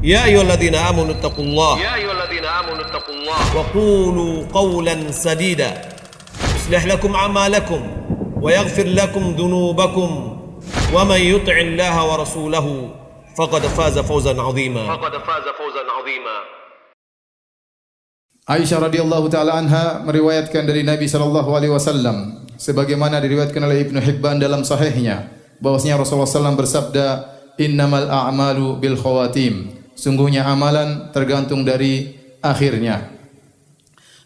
يا أيها الذين آمنوا اتقوا الله وقولوا قولا سديدا يصلح لكم أعمالكم ويغفر لكم ذنوبكم ومن يطع الله ورسوله فقد فاز فوزا عظيما. Aisyah radhiyallahu taala anha meriwayatkan dari Nabi sallallahu alaihi wasallam sebagaimana diriwayatkan oleh Ibnu Hibban dalam sahihnya bahwasanya Rasulullah SAW bersabda, "Innamal a'malu bil khawatim." Sungguhnya amalan tergantung dari akhirnya.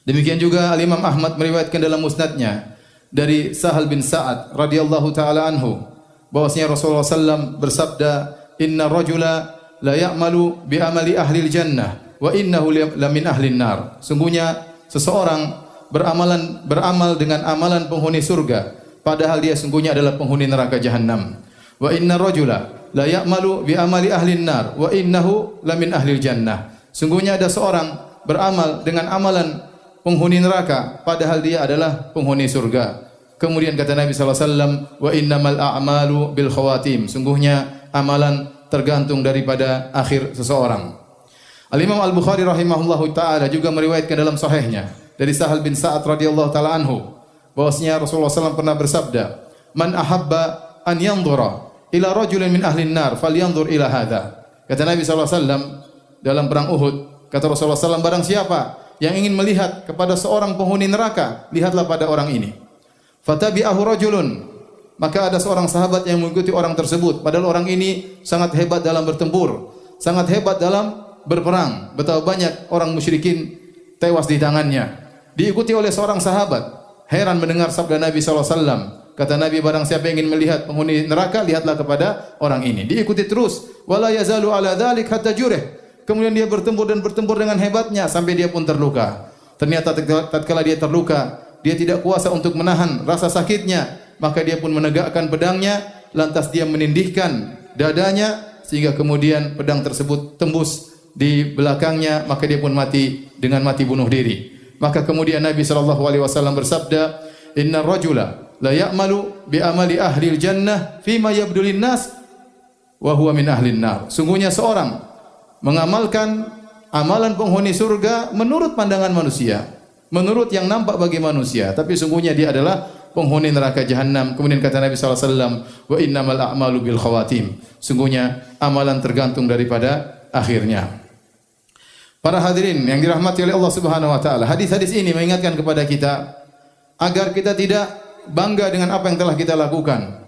Demikian juga Al-Imam Ahmad meriwayatkan dalam musnadnya dari Sahal bin Sa'ad radhiyallahu taala anhu bahwasanya Rasulullah SAW bersabda, "Inna rajula la ya'malu bi amali ahli jannah wa innahu la min ahli nar." Sungguhnya seseorang beramal dengan amalan penghuni surga padahal dia sungguhnya adalah penghuni neraka jahanam. Wa inna rajula la ya'malu bi amali ahli nar wa innahu la min ahli jannah. Sungguhnya ada seorang beramal dengan amalan penghuni neraka padahal dia adalah penghuni surga. Kemudian kata Nabi sallallahu alaihi wasallam, "Wa innamal a'malu bil khawatim." Sungguhnya amalan tergantung daripada akhir seseorang. Al-Imam Al-Bukhari rahimahullahu taala juga meriwayatkan dalam sahihnya dari Sahal bin Sa'ad radhiyallahu taala anhu bahwasanya Rasulullah SAW pernah bersabda, "Man ahabba an yanzura ila rajulin min ahli an-nar falyanzur ila hadha." Kata Nabi SAW dalam perang Uhud, kata Rasulullah SAW, barang siapa yang ingin melihat kepada seorang penghuni neraka, lihatlah pada orang ini. Fatabi'ahu rajulun, maka ada seorang sahabat yang mengikuti orang tersebut, padahal orang ini sangat hebat dalam bertempur, sangat hebat dalam berperang. Betapa banyak orang musyrikin tewas di tangannya. Diikuti oleh seorang sahabat. Heran mendengar sabda Nabi SAW. Kata Nabi, barang siapa yang ingin melihat penghuni neraka, lihatlah kepada orang ini. Diikuti terus. Wala yazalu ala dzalik hatta jurih. Kemudian dia bertempur dan bertempur dengan hebatnya sampai dia pun terluka. Ternyata tatkala dia terluka, dia tidak kuasa untuk menahan rasa sakitnya, maka dia pun menegakkan pedangnya, lantas dia menindihkan dadanya sehingga kemudian pedang tersebut tembus di belakangnya, maka dia pun mati dengan mati bunuh diri. Maka kemudian Nabi sallallahu alaihi wasallam bersabda, "Inna rajula la ya'malu bi amali ahli jannah fima yabdulin nas wa huwa min ahli nar." Sungguhnya seorang mengamalkan amalan penghuni surga menurut pandangan manusia, menurut yang nampak bagi manusia, tapi sungguhnya dia adalah penghuni neraka jahanam. Kemudian kata Nabi sallallahu alaihi wasallam, "Wa innamal a'malu bil khawatim." Sungguhnya amalan tergantung daripada akhirnya. Para hadirin yang dirahmati oleh Allah Subhanahu wa taala, hadis-hadis ini mengingatkan kepada kita agar kita tidak bangga dengan apa yang telah kita lakukan,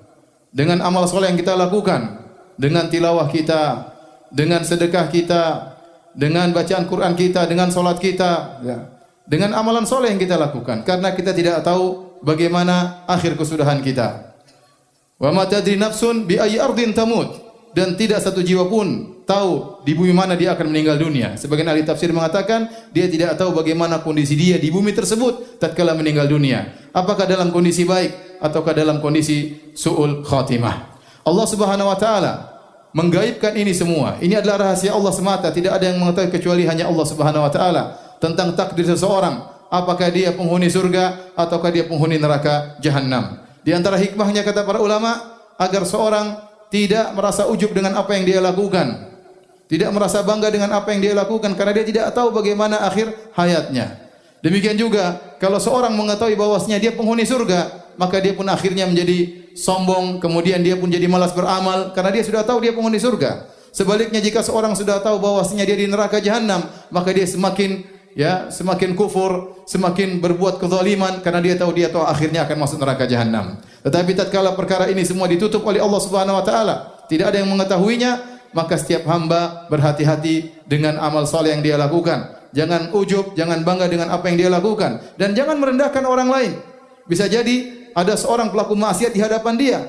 dengan amal soleh yang kita lakukan, dengan tilawah kita, dengan sedekah kita, dengan bacaan Quran kita, dengan salat kita, ya, dengan amalan soleh yang kita lakukan, karena kita tidak tahu bagaimana akhir kesudahan kita. Wa ma tadri nafsun bi ayyi ardin tamut. Dan tidak satu jiwa pun tahu di bumi mana dia akan meninggal dunia. Sebagian ahli tafsir mengatakan dia tidak tahu bagaimana kondisi dia di bumi tersebut tatkala meninggal dunia. Apakah dalam kondisi baik ataukah dalam kondisi su'ul khatimah. Allah Subhanahu wa taala menggaibkan ini semua. Ini adalah rahasia Allah semata, tidak ada yang mengetahui kecuali hanya Allah Subhanahu wa taala tentang takdir seseorang, apakah dia penghuni surga ataukah dia penghuni neraka jahanam. Di antara hikmahnya kata para ulama agar seorang tidak merasa ujub dengan apa yang dia lakukan, tidak merasa bangga dengan apa yang dia lakukan karena dia tidak tahu bagaimana akhir hayatnya. Demikian juga kalau seorang mengetahui bahwasanya dia penghuni surga, maka dia pun akhirnya menjadi sombong, kemudian dia pun jadi malas beramal karena dia sudah tahu dia penghuni surga. Sebaliknya jika seorang sudah tahu bahwasanya dia di neraka jahanam, maka dia semakin kufur, semakin berbuat kezaliman karena dia tahu akhirnya akan masuk neraka jahanam. Tetapi tatkala perkara ini semua ditutup oleh Allah Subhanahu wa taala, tidak ada yang mengetahuinya, maka setiap hamba berhati-hati dengan amal saleh yang dia lakukan. Jangan ujub, jangan bangga dengan apa yang dia lakukan dan jangan merendahkan orang lain. Bisa jadi ada seorang pelaku maksiat di hadapan dia,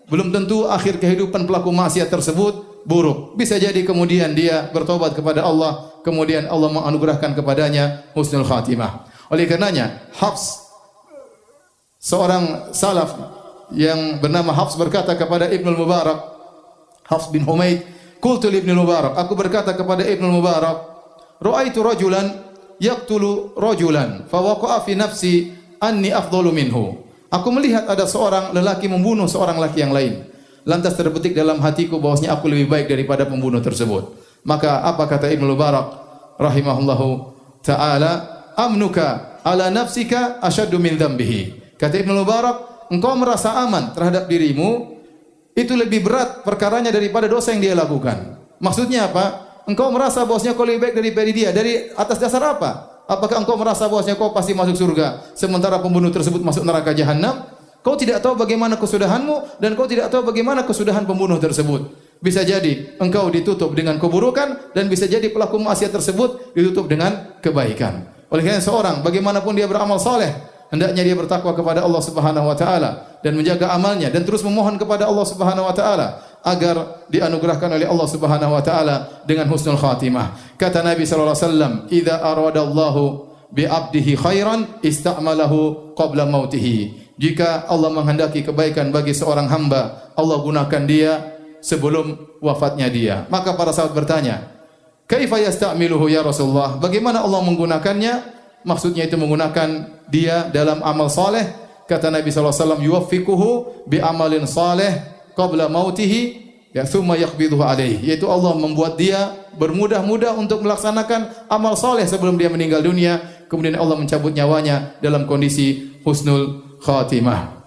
belum tentu akhir kehidupan pelaku maksiat tersebut buruk. Bisa jadi kemudian dia bertobat kepada Allah, kemudian Allah menganugerahkan kepadanya husnul khatimah. Oleh karenanya, Hafs, seorang salaf yang bernama Hafs berkata kepada Ibnu Mubarak, Hafs bin Humaid, qultu li Ibnu Mubarak, aku berkata kepada Ibnu Mubarak, ra'aitu rajulan yaqtulu rajulan fa waqa'a fi nafsi anni afdalu minhu. Aku melihat ada seorang lelaki membunuh seorang laki yang lain. Lantas terbetik dalam hatiku bahwasanya aku lebih baik daripada pembunuh tersebut. Maka apa kata Ibnu Mubarak rahimahullahu taala, amnuka ala nafsika asyaddu min dzambihi. Kata Ibnu Mubarak, engkau merasa aman terhadap dirimu itu lebih berat perkaranya daripada dosa yang dia lakukan. Maksudnya apa? Engkau merasa bahwasanya kau lebih baik daripada dia. Dari atas dasar apa? Apakah engkau merasa bahwasanya kau pasti masuk surga sementara pembunuh tersebut masuk neraka jahanam? Kau tidak tahu bagaimana kesudahanmu dan kau tidak tahu bagaimana kesudahan pembunuh tersebut. Bisa jadi engkau ditutup dengan keburukan dan bisa jadi pelaku maksiat tersebut ditutup dengan kebaikan. Oleh karena seorang bagaimanapun dia beramal saleh, hendaknya dia bertakwa kepada Allah Subhanahu wa taala dan menjaga amalnya dan terus memohon kepada Allah Subhanahu wa taala agar dianugerahkan oleh Allah Subhanahu wa taala dengan husnul khatimah. Kata Nabi sallallahu alaihi wasallam, "Idza aradallahu bi 'abdihi khairan ista'malahu qabla mautihi." Jika Allah menghendaki kebaikan bagi seorang hamba, Allah gunakan dia sebelum wafatnya dia. Maka para sahabat bertanya, "Kaifa yasta'miluhu ya Rasulullah?" Bagaimana Allah menggunakannya? Maksudnya itu menggunakan dia dalam amal saleh. Kata Nabi sallallahu alaihi wasallam, "Yuwaffiquhu bi amalin saleh qabla mautihi, ya thumma yaqbiduhu alaihi." Yaitu Allah membuat dia bermudah-mudah untuk melaksanakan amal saleh sebelum dia meninggal dunia, kemudian Allah mencabut nyawanya dalam kondisi husnul khatimah.